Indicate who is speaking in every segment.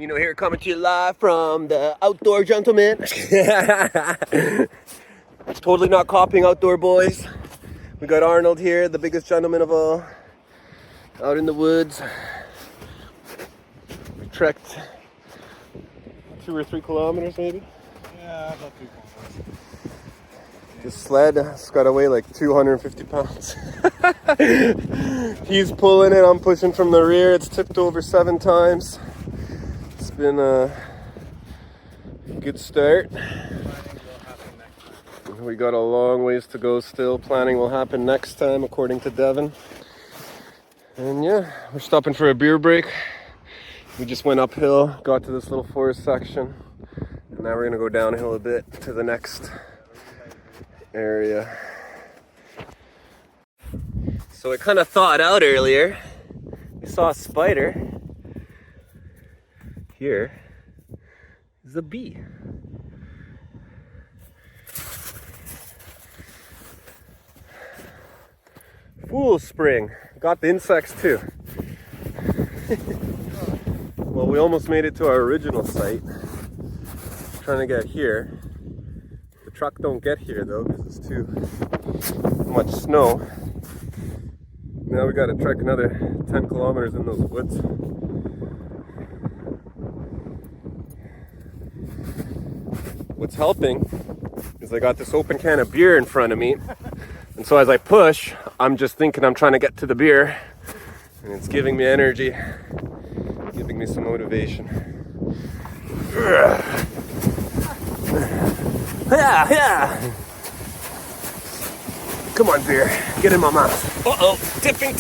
Speaker 1: Nino here, coming to you live from the Outdoor Gentleman. Totally not copying Outdoor Boys. We got Arnold here, the biggest gentleman of all, out in the woods. We trekked 2 or 3 kilometers maybe.
Speaker 2: Yeah, about 3 kilometers.
Speaker 1: This sled has got to weigh like 250 pounds. He's pulling it, I'm pushing from the rear. It's tipped over 7 times. It's been a good start. We got a long ways to go still. Planning will happen next time, according to Devin. And yeah, we're stopping for a beer break. We just went uphill, got to this little forest section, and now we're gonna go downhill a bit to the next area. So I kind of thawed out earlier. We saw a spider. Here is a bee. Fool spring. Got the insects too. Well, we almost made it to our original site. Trying to get here. The truck don't get here though because it's too much snow. Now we got to trek another 10 kilometers in those woods. What's helping is I got this open can of beer in front of me. And so as I push, I'm just thinking I'm trying to get to the beer. And it's giving me energy, giving me some motivation. Yeah. Come on, beer. Get in my mouth. Uh-oh. Tipping.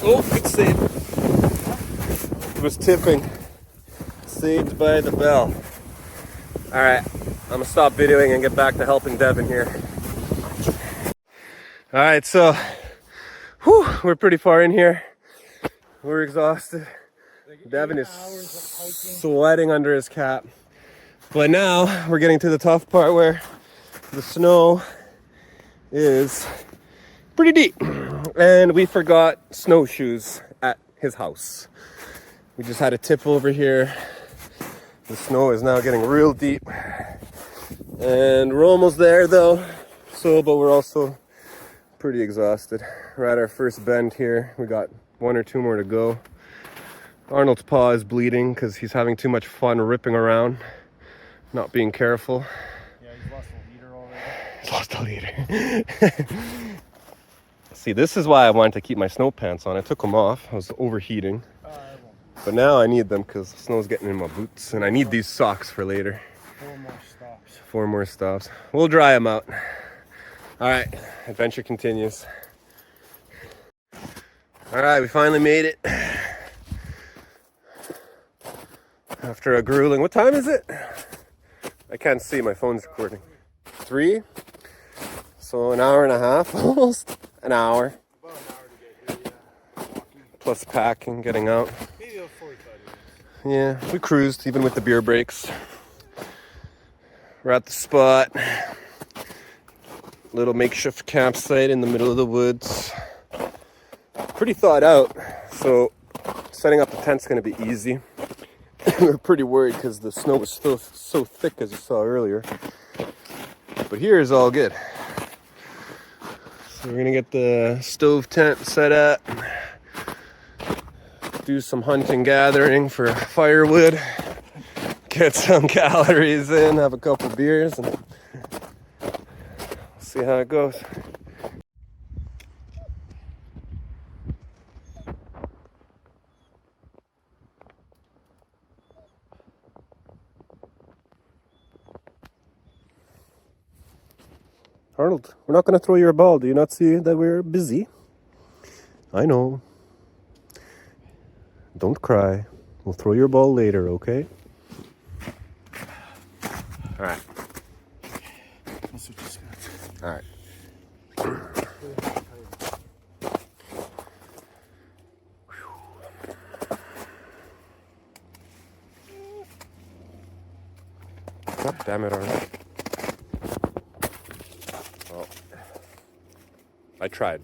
Speaker 1: Oh, good save. It was tipping. Saved by the bell. All right. I'm gonna stop videoing and get back to helping Devin here. All right, so we're pretty far in here. We're exhausted. Devin is sweating under his cap. But now we're getting to the tough part where the snow is pretty deep. And we forgot snowshoes at his house. We just had a tip over here. The snow is now getting real deep. And we're almost there though. But we're also pretty exhausted. We're at our first bend here. We got 1 or 2 more to go. Arnold's paw is bleeding because he's having too much fun ripping around, not being careful.
Speaker 2: Yeah, he's lost a leader already.
Speaker 1: He's lost a leader. See, this is why I wanted to keep my snow pants on. I took them off. I was overheating. But now I need them because the snow's getting in my boots. And I need these socks for later.
Speaker 2: 4 more stops.
Speaker 1: 4 more stops. We'll dry them out. All right, adventure continues. All right, we finally made it. After a grueling, what time is it? I can't see, my phone's recording. 3? So an hour and a half, almost. An hour.
Speaker 2: About an hour to get here, yeah.
Speaker 1: Plus packing, getting out.
Speaker 2: Maybe about 45 minutes.
Speaker 1: Yeah, we cruised, even with the beer breaks. We're at the spot. Little makeshift campsite in the middle of the woods. Pretty thought out, so setting up the tent's gonna be easy. We're pretty worried because the snow was still so thick, as you saw earlier. But here is all good. So we're gonna get the stove tent set up, do some hunting gathering for firewood, get some calories in, have a couple beers, and see how it goes. Arnold, we're not going to throw your ball. Do you not see that we're busy? I know. Don't cry. We'll throw your ball later, okay? All right.
Speaker 2: That's what you said.
Speaker 1: All right. God damn it, Arnold. Well, I tried.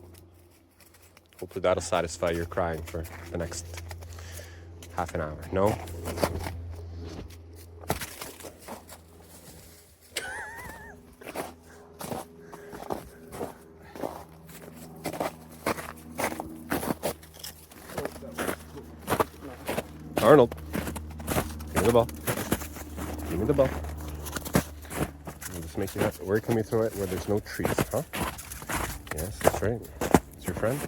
Speaker 1: Hopefully that'll satisfy your crying for the next half an hour. No? Arnold, give me the ball. Give me the ball. I'll just make you happy. Where can we throw it? Where there's no trees, huh? Yes, that's right. It's your friend.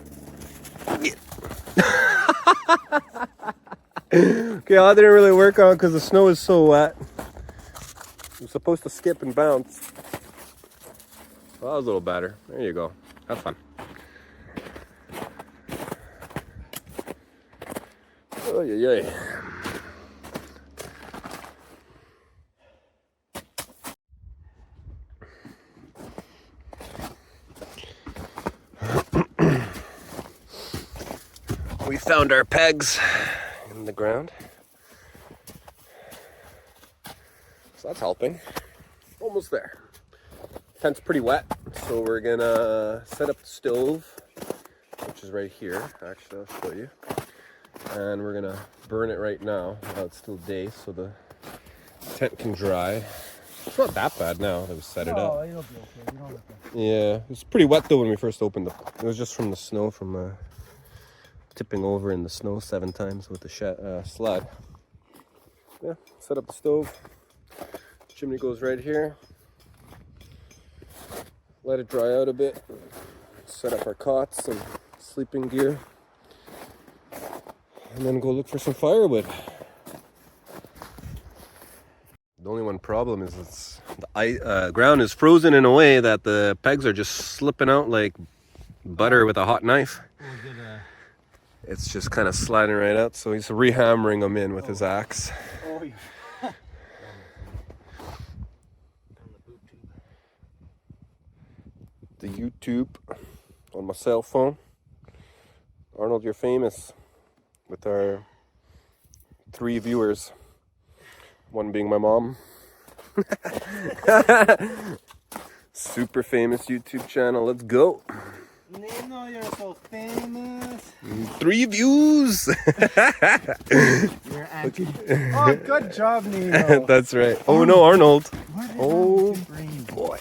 Speaker 1: Okay, I didn't really work on because the snow is so wet. I'm supposed to skip and bounce. Well, that was a little better. There you go. Have fun. Oh, yeah, yeah. We found our pegs in the ground. So that's helping. Almost there. Tent's pretty wet, so we're gonna set up the stove, which is right here. Actually, I'll show you. And we're gonna burn it right now while it's still day, so the tent can dry. It's not that bad now that we set it up.
Speaker 2: Oh, it'll be okay. You don't have to.
Speaker 1: Yeah, it was pretty wet though when we first opened it. It was just from the snow, from tipping over in the snow 7 times with the sled. Yeah, set up the stove. Chimney goes right here. Let it dry out a bit. Set up our cots and sleeping gear. And then go look for some firewood. The only one problem is the ground is frozen in a way that the pegs are just slipping out like butter with a hot knife. It's just kind of sliding right out, so he's rehammering them in with his axe.
Speaker 2: Oh, yeah.
Speaker 1: The YouTube on my cell phone. Arnold, you're famous with our 3 viewers. One being my mom. Super famous YouTube channel. Let's go.
Speaker 2: Nino, you're so famous.
Speaker 1: 3 views.
Speaker 2: You're anti. Oh, good job, Nino.
Speaker 1: That's right. Oh no, Arnold.
Speaker 2: Oh
Speaker 1: Boy.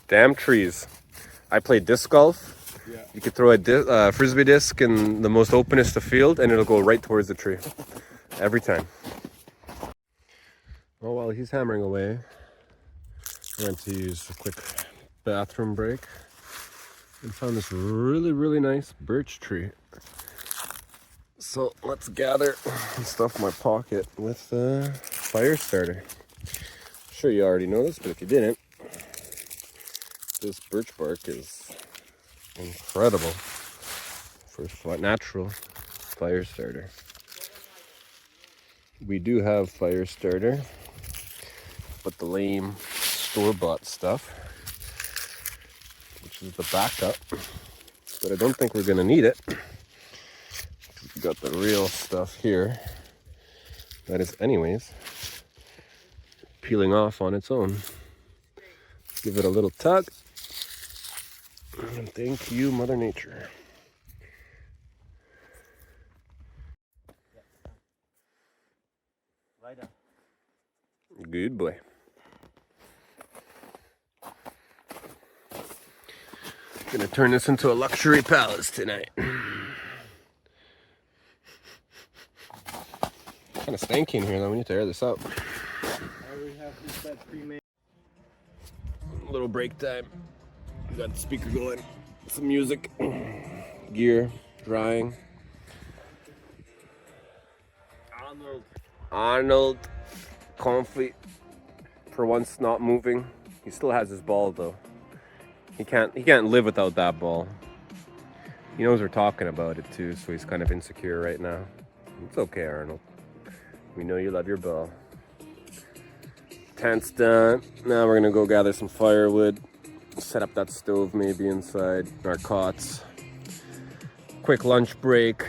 Speaker 1: Damn trees. I play disc golf.
Speaker 2: Yeah.
Speaker 1: You could throw a frisbee disc in the most openest of field and it'll go right towards the tree. Every time. Oh, while he's hammering away, I went to use a quick bathroom break and found this really, really nice birch tree. So let's gather and stuff in my pocket with a fire starter. I'm sure you already know this, but if you didn't, this birch bark is incredible for natural fire starter. We do have fire starter, but the lame store-bought stuff, which is the backup, but I don't think we're gonna need it. We got the real stuff here that is anyways peeling off on its own. Give it a little tug. And thank you, Mother Nature. Good boy. Gonna turn this into a luxury palace tonight. Kind of stanky in here though. We need to air this out.
Speaker 2: I already have this bed pre-made.
Speaker 1: Little break time. We got the speaker going. Some music. Gear. Drying. Arnold. Comfy. For once not moving. He still has his ball though. He can't live without that ball. He knows we're talking about it too, so he's kind of insecure right now. It's okay, Arnold. We know you love your ball. Tent's done. Now we're gonna go gather some firewood. Set up that stove maybe inside our cots. Quick lunch break.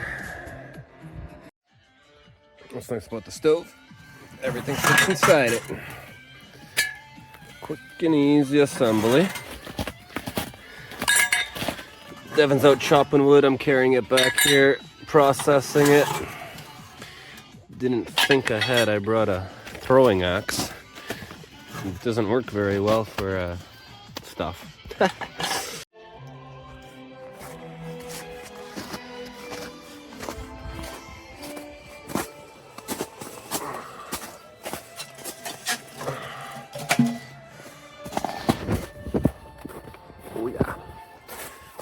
Speaker 1: What's nice about the stove? Everything fits inside it. Quick and easy assembly. Devin's out chopping wood. I'm carrying it back here, processing it. Didn't think ahead. I brought a throwing axe. It doesn't work very well for stuff.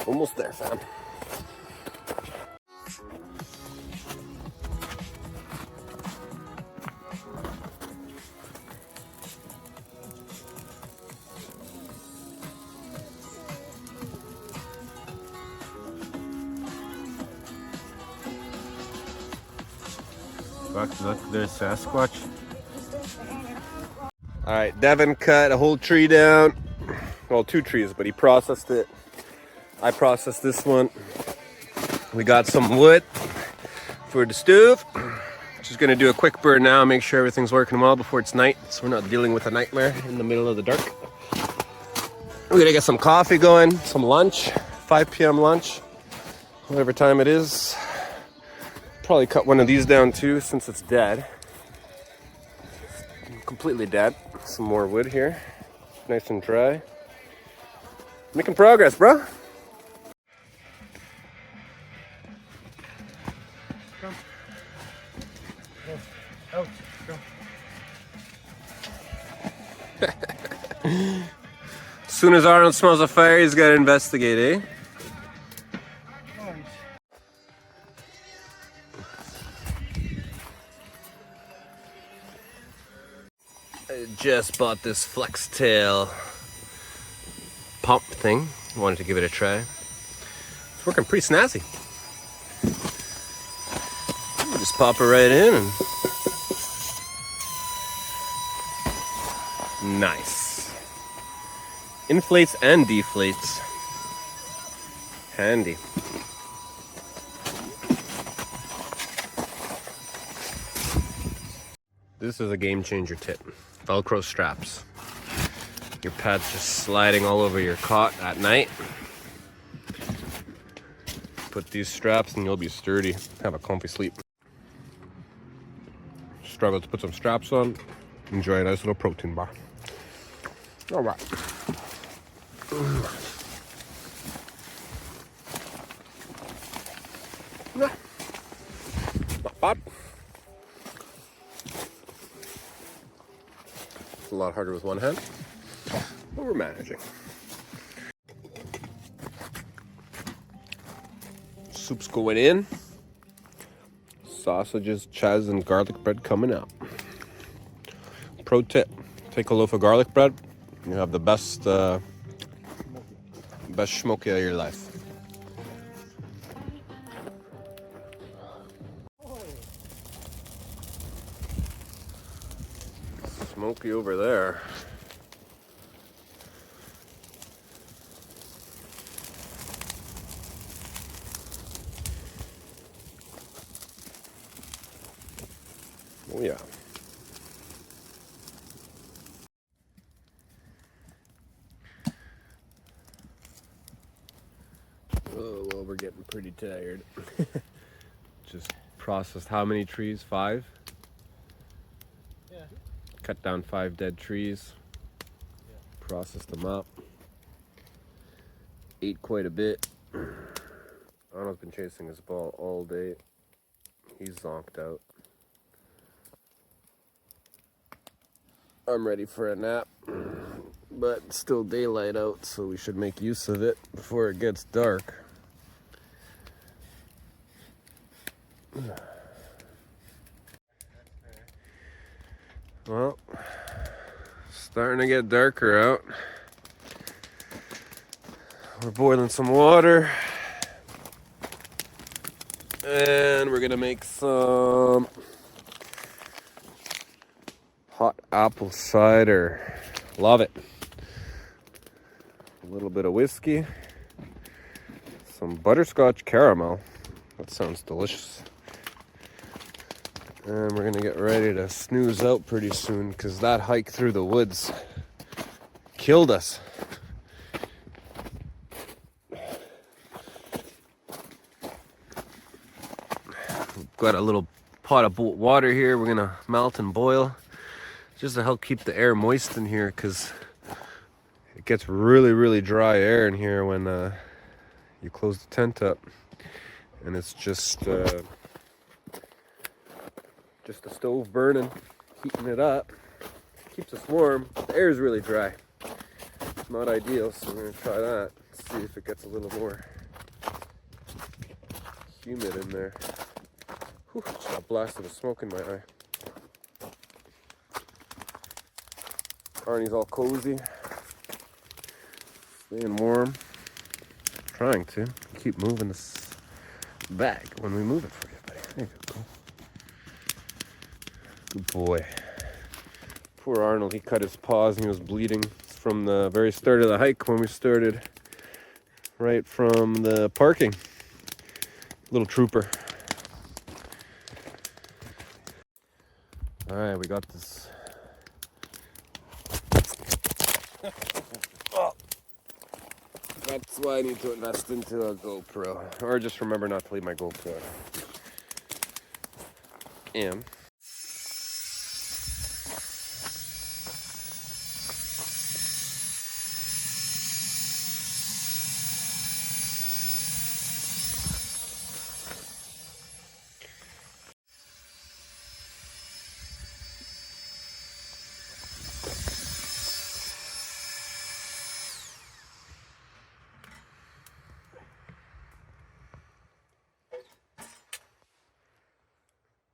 Speaker 1: Almost there, fam.
Speaker 2: Look, there's Sasquatch.
Speaker 1: All right, Devin cut a whole tree down. Well, 2 trees, but he processed it. I processed this one. We got some wood for the stove. Just gonna do a quick burn now, make sure everything's working well before it's night, so we're not dealing with a nightmare in the middle of the dark. We're gonna get some coffee going, some lunch, 5 p.m. lunch, whatever time it is. Probably cut one of these down too, since it's dead. Completely dead. Some more wood here, nice and dry. Making progress, bro.
Speaker 2: Come. Go. Out. Go.
Speaker 1: As soon as Arnold smells a fire, he's gotta investigate, eh? I just bought this flex tail pump thing. Wanted to give it a try. It's working pretty snazzy. You just pop it right in and nice. Inflates and deflates. Handy. This is a game changer tip. Velcro straps. Your pad's just sliding all over your cot at night. Put these straps and you'll be sturdy. Have a comfy sleep. Struggle to put some straps on. Enjoy a nice little protein bar. All right. Not bad. It's a lot harder with one hand, but we're managing. Soup's going in. Sausages, chaz, and garlic bread coming out. Pro tip: take a loaf of garlic bread, you have the best smoky of your life. Smoky over there. Oh yeah. Oh, well, we're getting pretty tired. Just processed how many trees? 5?
Speaker 2: Yeah.
Speaker 1: Cut down 5 dead trees.
Speaker 2: Yeah.
Speaker 1: Processed them up. Ate quite a bit. Arnold's been chasing his ball all day. He's zonked out. I'm ready for a nap, but it's still daylight out, so we should make use of it before it gets dark. Well, starting to get darker out. We're boiling some water, and we're gonna make some hot apple cider. Love it. A little bit of whiskey, some butterscotch caramel. That sounds delicious. And we're gonna get ready to snooze out pretty soon, because that hike through the woods killed us. We've got a little pot of water here we're gonna melt and boil, just to help keep the air moist in here, because it gets really dry air in here when you close the tent up, and it's just the stove burning, heating it up. Keeps us warm. The air is really dry. Not ideal, so we're gonna try that. Let's see if it gets a little more humid in there. Whew, just got blasted with smoke in my eye. Arnie's all cozy, staying warm. Trying to keep moving this bag when we move it for you, buddy. There you go. Good boy. Poor Arnold, he cut his paws and he was bleeding from the very start of the hike when we started, right from the parking. Little trooper. All right, we got this. Oh. That's why I need to invest into a GoPro, or just remember not to leave my GoPro. And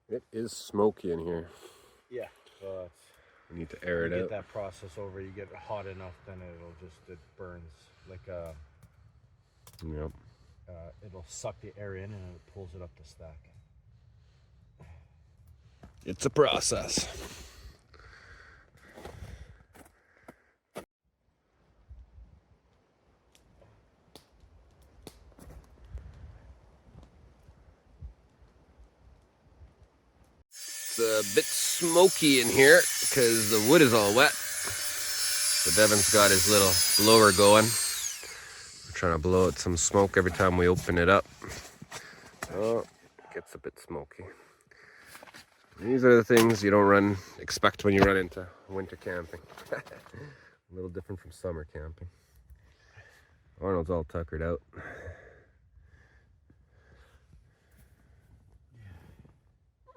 Speaker 1: it is smoky in here.
Speaker 2: Yeah. So
Speaker 1: We need to air it
Speaker 2: get
Speaker 1: out.
Speaker 2: that process over. You get it hot enough, then it burns like
Speaker 1: Yep.
Speaker 2: it'll suck the air in and it pulls it up the stack.
Speaker 1: It's a process. It's a bit smoky in here because the wood is all wet. So Devin's got his little blower going. We're trying to blow out some smoke every time we open it up. Oh, it gets a bit smoky. These are the things you don't expect when you run into winter camping. A little different from summer camping. Arnold's all tuckered out.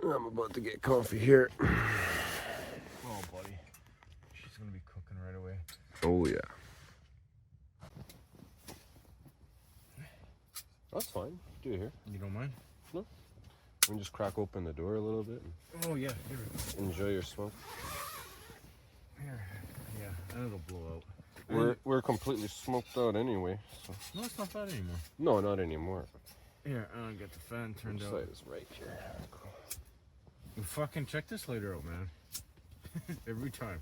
Speaker 1: I'm about to get comfy here.
Speaker 2: Oh, buddy. She's going to be cooking right away.
Speaker 1: Oh, yeah. That's fine. Do it here.
Speaker 2: You don't mind?
Speaker 1: No. We can just crack open the door a little bit and
Speaker 2: Oh, yeah. Here we go.
Speaker 1: enjoy your smoke.
Speaker 2: Here. Yeah, and it'll blow out.
Speaker 1: We're completely smoked out anyway. So.
Speaker 2: No, it's not bad anymore.
Speaker 1: No, not anymore.
Speaker 2: Here, I'll get the fan turned
Speaker 1: Which
Speaker 2: out.
Speaker 1: side is right here?
Speaker 2: You fucking check this later out, man. Every time.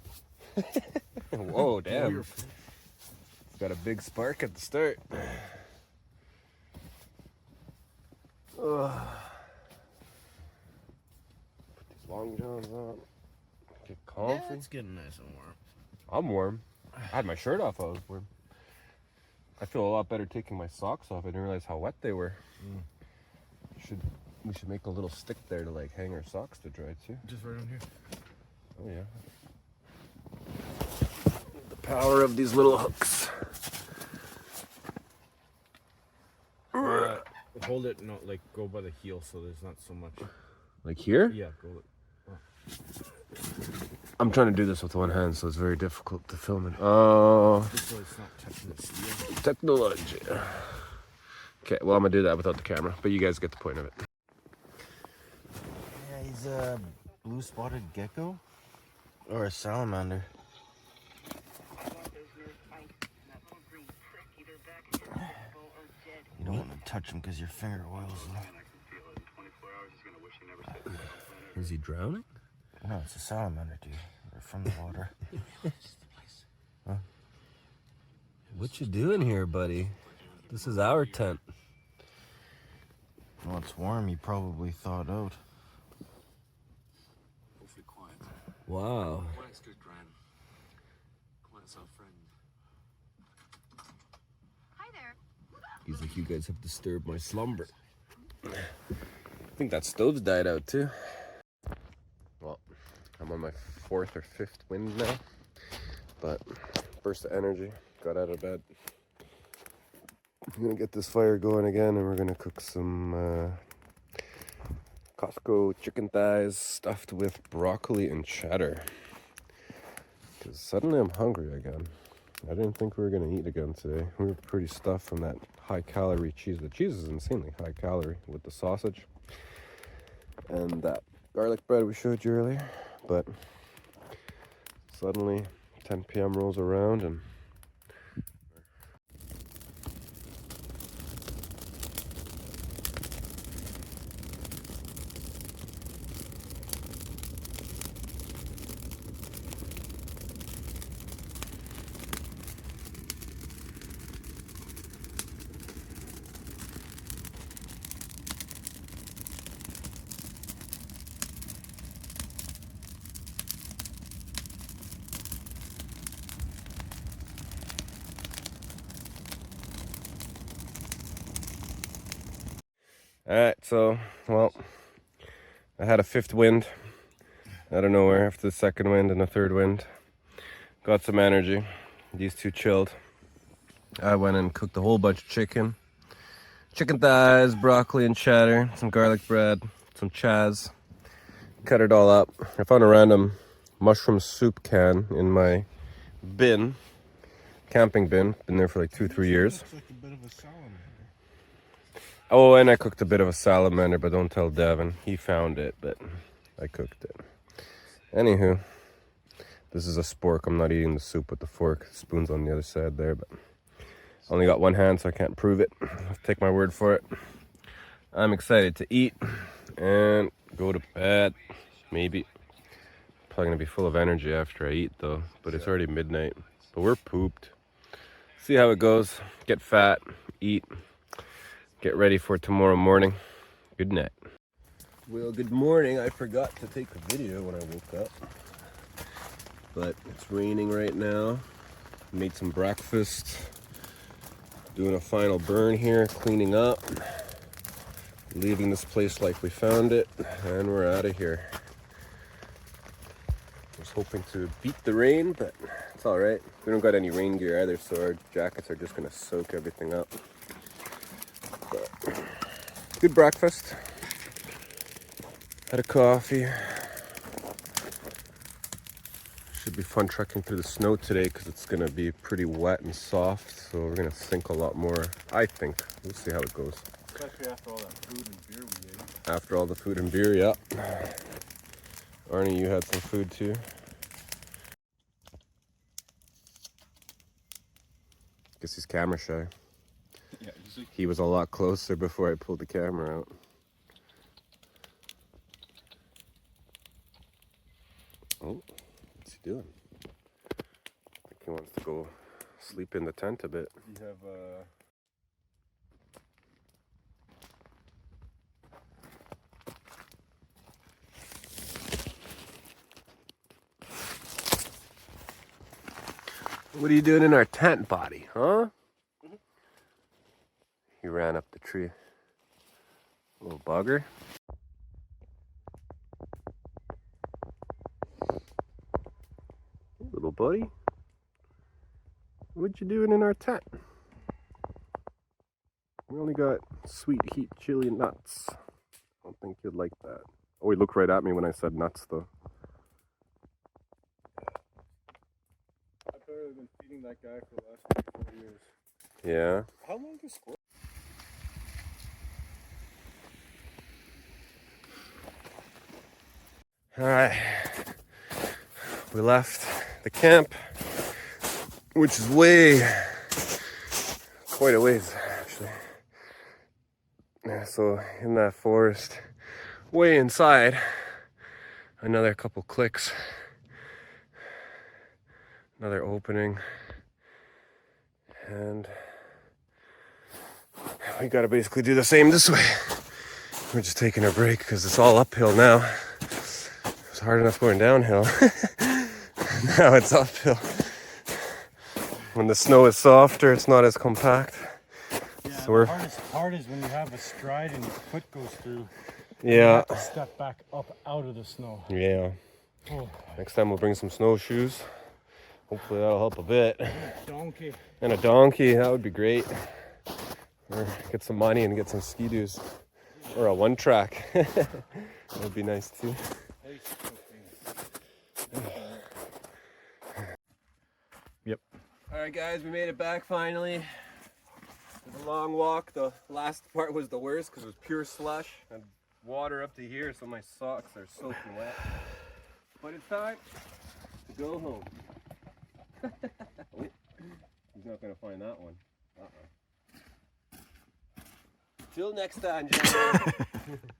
Speaker 1: Whoa, damn.
Speaker 2: You're
Speaker 1: It's got a big spark at the start. Ugh. Put these long johns on. Get comfy.
Speaker 2: Yeah, it's getting nice and warm.
Speaker 1: I'm warm. I had my shirt off, I was warm. I feel a lot better taking my socks off. I didn't realize how wet they were. We should make a little stick there to like hang our socks to dry too.
Speaker 2: Just right on here.
Speaker 1: Oh yeah. The power of these little hooks.
Speaker 2: Hold it, no, like go by the heel so there's not so much.
Speaker 1: Like here?
Speaker 2: Yeah, go.
Speaker 1: I'm trying to do this with one hand, so it's very difficult to film it. Oh,
Speaker 2: Just so it's not touching the steel.
Speaker 1: technology. Okay, well I'm gonna do that without the camera, but you guys get the point of it.
Speaker 2: Yeah, he's a blue spotted gecko or a salamander. You don't want to touch him because your finger oils him.
Speaker 1: Is he drowning?
Speaker 2: No, it's a salamander, dude. They're from the water. Huh?
Speaker 1: What you doing here, buddy? This is our tent.
Speaker 2: Well, it's warm. You probably thawed out.
Speaker 3: Awfully quiet.
Speaker 1: Wow.
Speaker 3: Quiet's good, Gran. Quiet's our friend.
Speaker 4: Hi there.
Speaker 1: He's like, you guys have disturbed my slumber. I think that stove's died out too. Well, I'm on my 4th or 5th wind now, but burst of energy, got out of bed. I'm gonna get this fire going again and we're gonna cook some Costco chicken thighs stuffed with broccoli and cheddar. Because suddenly I'm hungry again. I didn't think we were gonna eat again today. We were pretty stuffed from that high calorie cheese. The cheese is insanely high calorie with the sausage and that garlic bread we showed you earlier. But suddenly 10 p.m. rolls around and alright, so, well, I had a fifth wind out of nowhere after the second wind and the third wind. Got some energy. These two chilled. I went and cooked a whole bunch of chicken. Chicken thighs, broccoli and cheddar, some garlic bread, some chaz. Cut it all up. I found a random mushroom soup can in my bin. Camping bin. Been there for like 2-3 years.
Speaker 2: Looks like a bit of a salamander.
Speaker 1: Oh, and I cooked a bit of a salamander, but don't tell Devin. He found it, but I cooked it. Anywho, this is a spork. I'm not eating the soup with the fork. The spoon's on the other side there, but I only got one hand, so I can't prove it. I'll take my word for it. I'm excited to eat and go to bed. Maybe. Probably gonna be full of energy after I eat, though. But it's already midnight. But we're pooped. See how it goes. Get fat, eat. Get ready for tomorrow morning. Good night. Well, good morning. I forgot to take a video when I woke up. But it's raining right now. Made some breakfast. Doing a final burn here, cleaning up. Leaving this place like we found it. And we're out of here. I was hoping to beat the rain, but it's alright. We don't got any rain gear either, so our jackets are just gonna soak everything up. But good breakfast. Had a coffee. Should be fun trekking through the snow today because it's gonna be pretty wet and soft, so we're gonna sink a lot more. I think. We'll see how it goes.
Speaker 2: Especially after all that food and beer we ate.
Speaker 1: After all the food and beer, yeah. Arnie, you had some food too. Guess he's camera shy.
Speaker 2: Yeah,
Speaker 1: He was a lot closer before I pulled the camera out. Oh, what's he doing? I think he wants to go sleep in the tent a bit.
Speaker 2: you have
Speaker 1: What are you doing in our tent, buddy? Huh? He ran up the tree. Little bugger. Little buddy. What you doing in our tent? We only got sweet heat chili nuts. I don't think you'd like that. Oh, he looked right at me when I said nuts, though.
Speaker 2: I've barely been feeding that guy for the last 3-4 years.
Speaker 1: Yeah.
Speaker 2: How long does squirrel?
Speaker 1: All right. We left the camp, which is quite a ways, actually. Yeah, so in that forest, way inside, another couple clicks, another opening, and we gotta basically do the same this way. We're just taking a break because it's all uphill now. It was hard enough going downhill. Now it's uphill. When the snow is softer, it's not as compact.
Speaker 2: Yeah,
Speaker 1: So we're,
Speaker 2: the hardest part is when you have a stride and your foot goes through. You
Speaker 1: yeah,
Speaker 2: have to step back up out of the snow.
Speaker 1: yeah.
Speaker 2: Oh,
Speaker 1: Next time we'll bring some snowshoes. Hopefully that'll help a bit.
Speaker 2: donkey.
Speaker 1: And a donkey, that would be great. Or get some money and get some ski-doos. Or a one-track. That would be nice too.
Speaker 2: Yep.
Speaker 1: Alright guys, we made it back finally. It was a long walk. The last part was the worst because it was pure slush and water up to here, so my socks are soaking wet. But it's time to go home. Oh, he's not gonna find that one. Uh-oh. Till next time, gentlemen.